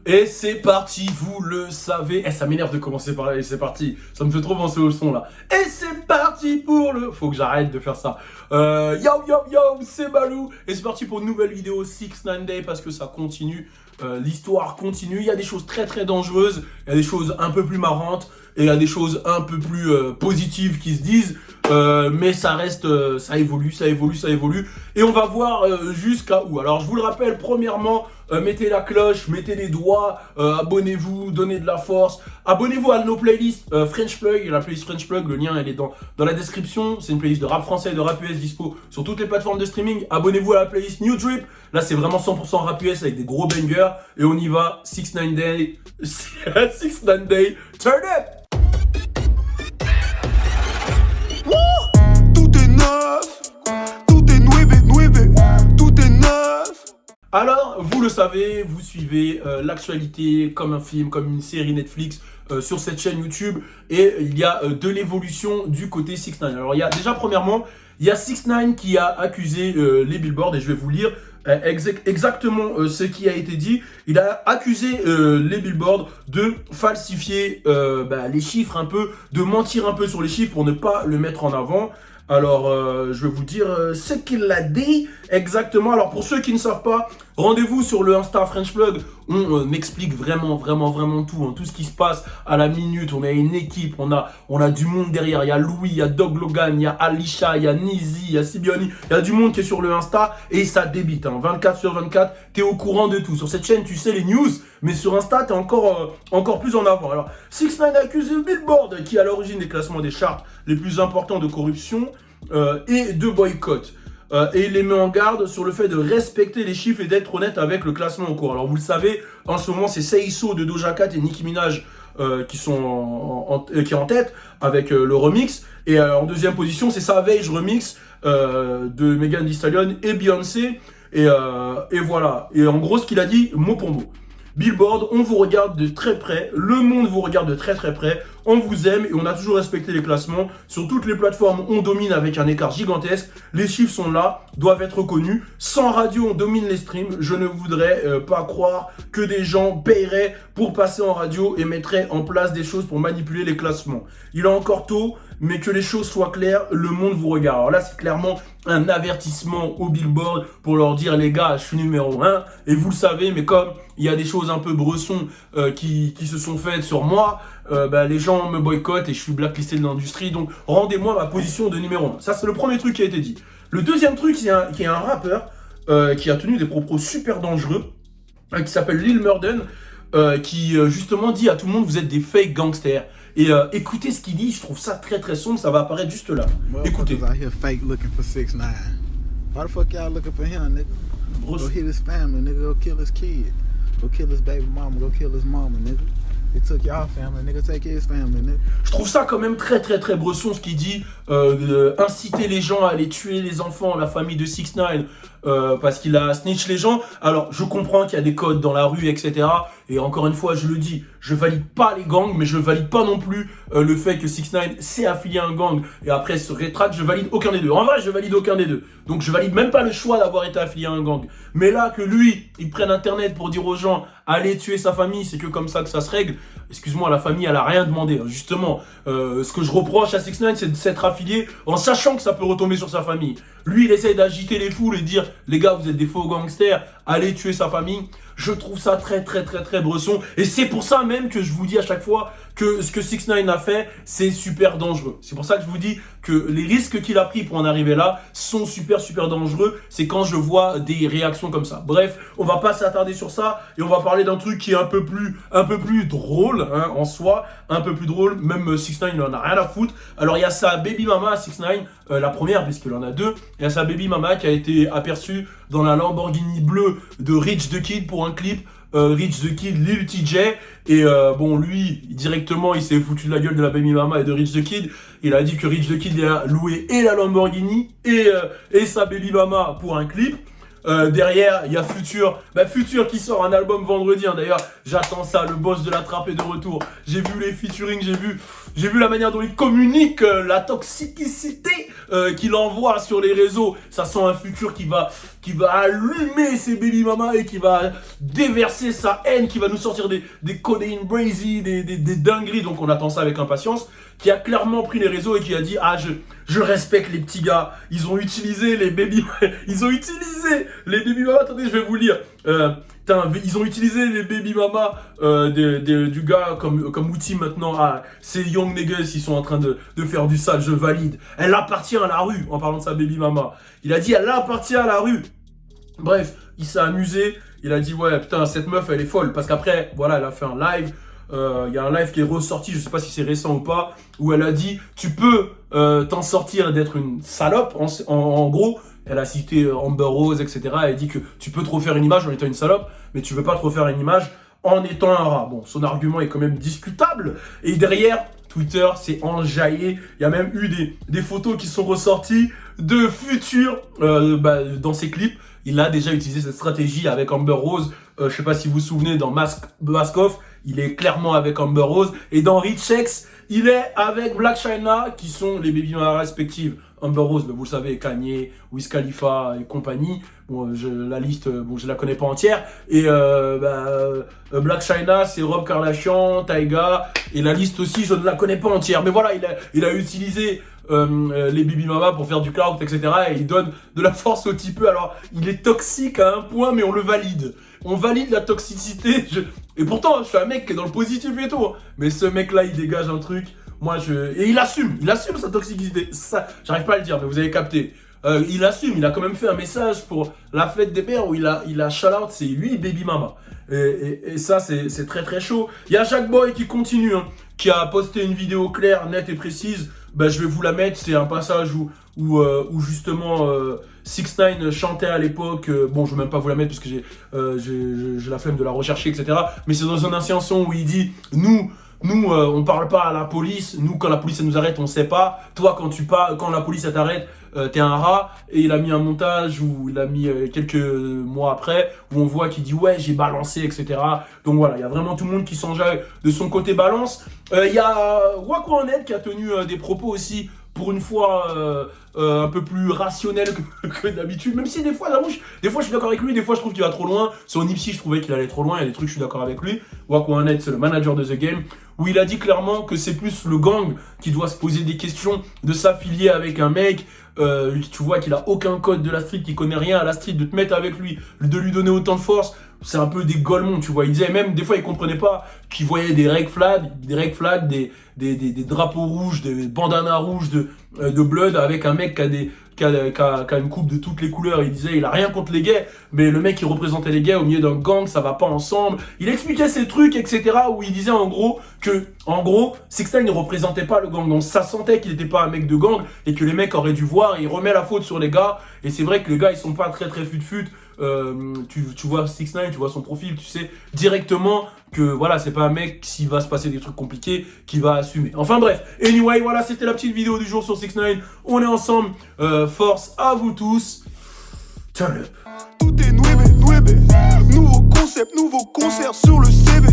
Et c'est parti, vous le savez. Ça m'énerve de commencer par là, et c'est parti. Ça me fait trop penser au son là. Et c'est parti pour le... Faut que j'arrête de faire ça. Yo, c'est Balou. Et c'est parti pour une nouvelle vidéo 6ix9ine Day parce que ça continue. L'histoire continue. Il y a des choses très très dangereuses. Il y a des choses un peu plus marrantes. Et il y a des choses un peu plus positives qui se disent. Mais ça reste... ça évolue. Et on va voir jusqu'à où. Alors je vous le rappelle, premièrement... mettez la cloche, mettez les doigts, abonnez-vous, donnez de la force. Abonnez-vous à nos playlists French Plug, la playlist French Plug, le lien elle est dans la description. C'est une playlist de rap français et de rap US dispo sur toutes les plateformes de streaming. Abonnez-vous à la playlist New Drip. Là c'est vraiment 100% rap US avec des gros bangers. Et on y va, 6ix9ine Day, 6ix9ine Day, turn up. Alors, vous le savez, vous suivez l'actualité comme un film, comme une série Netflix sur cette chaîne YouTube. Et il y a de l'évolution du côté 6ix9ine. Alors, il y a déjà, premièrement, il y a 6ix9ine qui a accusé les billboards. Et je vais vous lire exactement ce qui a été dit. Il a accusé les billboards de falsifier les chiffres un peu, de mentir un peu sur les chiffres pour ne pas le mettre en avant. Alors, je vais vous dire ce qu'il a dit exactement. Alors, pour ceux qui ne savent pas, rendez-vous sur le Insta French Plug. On explique vraiment tout, hein, tout ce qui se passe à la minute. On a une équipe, on a du monde derrière. Il y a Louis, il y a Dog Logan, il y a Alisha, il y a Nizi, il y a Sibioni. Il y a du monde qui est sur le Insta et ça débite. Hein, 24/24, t'es au courant de tout. Sur cette chaîne, tu sais les news, mais sur Insta, t'es encore plus en avant. Alors, 6ix9ine a accusé Billboard, qui est à l'origine des classements des charts les plus importants de corruption et de boycott. Et il les met en garde sur le fait de respecter les chiffres et d'être honnête avec le classement en cours. Alors vous le savez, en ce moment c'est Say So de Doja Cat et Nicki Minaj qui sont qui est en tête avec le remix. Et en deuxième position c'est Savage remix de Megan Thee Stallion et Beyoncé. Et voilà. Et en gros ce qu'il a dit mot pour mot. Billboard, on vous regarde de très près, le monde vous regarde de très près, on vous aime et on a toujours respecté les classements. Sur toutes les plateformes, on domine avec un écart gigantesque. Les chiffres sont là, doivent être connus. Sans radio, on domine les streams. Je ne voudrais pas croire que des gens paieraient pour passer en radio et mettraient en place des choses pour manipuler les classements. Il est encore tôt, mais que les choses soient claires, le monde vous regarde. Alors là, c'est clairement un avertissement au Billboard pour leur dire, les gars, je suis numéro 1. Et vous le savez, mais comme il y a des choses un peu bressons qui se sont faites sur moi, les gens me boycottent et je suis blacklisté de l'industrie. Donc, rendez-moi ma position de numéro 1. Ça, c'est le premier truc qui a été dit. Le deuxième truc, c'est qu'il y a un rappeur qui a tenu des propos super dangereux, qui s'appelle Lil Murden, qui justement dit à tout le monde, vous êtes des fake gangsters. Et écoutez ce qu'il dit, je trouve ça très sombre, ça va apparaître juste là. Écoutez. Out here fake looking for 6ix9ine. Why the fuck y'all looking for him, nigga? Go hit his family, nigga. Go kill his kid. Go kill his baby mama. Go kill his mama, nigga. They took y'all family, nigga. Take his family, nigga. Je trouve ça quand même très bresson ce qu'il dit, inciter les gens à aller tuer les enfants, la famille de 6ix9ine, parce qu'il a snitch les gens. Alors je comprends qu'il y a des codes dans la rue, etc. Et encore une fois, je le dis, je valide pas les gangs, mais je valide pas non plus le fait que 6ix9ine s'est affilié à un gang et après se rétracte. Je valide aucun des deux. En vrai, je valide aucun des deux. Donc je valide même pas le choix d'avoir été affilié à un gang. Mais là, que lui, il prenne internet pour dire aux gens allez tuer sa famille, c'est que comme ça que ça se règle. Excuse-moi, la famille, elle a rien demandé. Justement, ce que je reproche à 6ix9ine, c'est de s'être affilié en sachant que ça peut retomber sur sa famille. Lui, il essaye d'agiter les foules et dire les gars, vous êtes des faux gangsters, allez tuer sa famille. Je trouve ça très bresson. Et c'est pour ça même que je vous dis à chaque fois que ce que 6ix9ine a fait, c'est super dangereux. C'est pour ça que je vous dis que les risques qu'il a pris pour en arriver là sont super dangereux. C'est quand je vois des réactions comme ça. Bref, on va pas s'attarder sur ça et on va parler d'un truc qui est un peu plus drôle hein, en soi, un peu plus drôle. Même 6ix9ine, il en a rien à foutre. Alors il y a sa baby mama à 6ix9ine, la première puisqu'il en a deux. Il y a sa baby mama qui a été aperçue dans la Lamborghini bleue de Rich the Kid pour un clip. Rich the Kid, Lil TJ, et bon lui directement il s'est foutu de la gueule de la baby mama et de Rich the Kid. Il a dit que Rich the Kid a loué et la Lamborghini et sa baby mama pour un clip. Derrière, il y a Future. Future qui sort un album vendredi. Hein. D'ailleurs, j'attends ça. Le boss de la trappe est de retour. J'ai vu les featuring, j'ai vu la manière dont il communique, la toxicité qu'il envoie sur les réseaux. Ça sent un Future qui va qui va allumer ses baby mamas et qui va déverser sa haine, qui va nous sortir des codeine brazy, des dingueries. Donc on attend ça avec impatience. Qui a clairement pris les réseaux et qui a dit ah je respecte les petits gars. Ils ont utilisé les baby mamas. Attendez, je vais vous lire. Ils ont utilisé les baby mamas du gars comme outil maintenant. Ah, ces young niggas, ils sont en train de faire du sale, je valide. Elle appartient à la rue, en parlant de sa baby mama. Il a dit, elle appartient à la rue. Bref, il s'est amusé. Il a dit, ouais, putain, cette meuf, elle est folle. Parce qu'après, voilà, elle a fait un live. Il y a un live qui est ressorti, je sais pas si c'est récent ou pas, où elle a dit, tu peux t'en sortir d'être une salope, en gros. Elle a cité Amber Rose, etc. Elle dit que tu peux te refaire une image en étant une salope, mais tu veux pas te refaire une image en étant un rat. Bon, son argument est quand même discutable. Et derrière, Twitter s'est enjaillé. Il y a même eu des photos qui sont ressorties de Future dans ses clips. Il a déjà utilisé cette stratégie avec Amber Rose. Je sais pas si vous vous souvenez, dans Mask Off, il est clairement avec Amber Rose. Et dans Rich X, il est avec Black China, qui sont les baby mamas respectives. Amber Rose, vous le savez, Kanye, Wiz Khalifa et compagnie. Bon, la liste, je la connais pas entière. Et Black China, c'est Rob Kardashian, Tyga. Et la liste aussi, je ne la connais pas entière. Mais voilà, il a utilisé les baby mamas pour faire du clout, etc. Et il donne de la force au type. Alors, il est toxique à un point, mais on le valide. On valide la toxicité. Et pourtant, je suis un mec qui est dans le positif et tout. Mais ce mec-là, il dégage un truc. Et il assume sa toxicité. Ça, j'arrive pas à le dire, mais vous avez capté. Il assume, il a quand même fait un message pour la fête des pères où il a shout out, c'est lui, baby mama. Et ça, c'est très très chaud. Il y a Jack Boy qui continue, qui a posté une vidéo claire, nette et précise. Je vais vous la mettre, c'est un passage où justement 6ix9ine chantait à l'époque. Bon, je vais même pas vous la mettre parce que j'ai la flemme de la rechercher, etc. Mais c'est dans un ancien son où il dit Nous, on parle pas à la police. Nous, quand la police elle nous arrête, on sait pas. Toi, quand la police elle t'arrête, t'es un rat. Et il a mis un montage où il a mis quelques mois après où on voit qu'il dit ouais, j'ai balancé, etc. Donc voilà, il y a vraiment tout le monde qui s'enjaille de son côté balance. Il y a Wakwanet qui a tenu des propos aussi. Pour une fois un peu plus rationnel que d'habitude, même si des fois je suis d'accord avec lui, des fois je trouve qu'il va trop loin. Sur Nipsey je trouvais qu'il allait trop loin, il y a des trucs je suis d'accord avec lui. Wakwanet c'est le manager de The Game, où il a dit clairement que c'est plus le gang qui doit se poser des questions, de s'affilier avec un mec. Tu vois qu'il a aucun code de la street, qu'il connaît rien à la street, de te mettre avec lui, de lui donner autant de force, c'est un peu des golemons, tu vois. Il disait même, des fois il comprenait pas qu'il voyait des red flags, des drapeaux rouges, des bandanas rouges de blood avec un mec qui a une coupe de toutes les couleurs. Il disait il a rien contre les gays, mais le mec il représentait les gays au milieu d'un gang, ça va pas ensemble. Il expliquait ces trucs, etc. où il disait en gros 6ix9ine ne représentait pas le gang, donc ça sentait qu'il était pas un mec de gang et que les mecs auraient dû voir, et il remet la faute sur les gars. Et c'est vrai que les gars ils sont pas très fut-fut. Tu vois 6ix9ine, tu vois son profil, tu sais directement que voilà, c'est pas un mec, s'il va se passer des trucs compliqués, qui va assumer. Enfin bref, anyway, voilà, c'était la petite vidéo du jour sur 6ix9ine. On est ensemble, force à vous tous. Turn up. Tout est nouébé. Nouveau concept, nouveau concert sur le CV.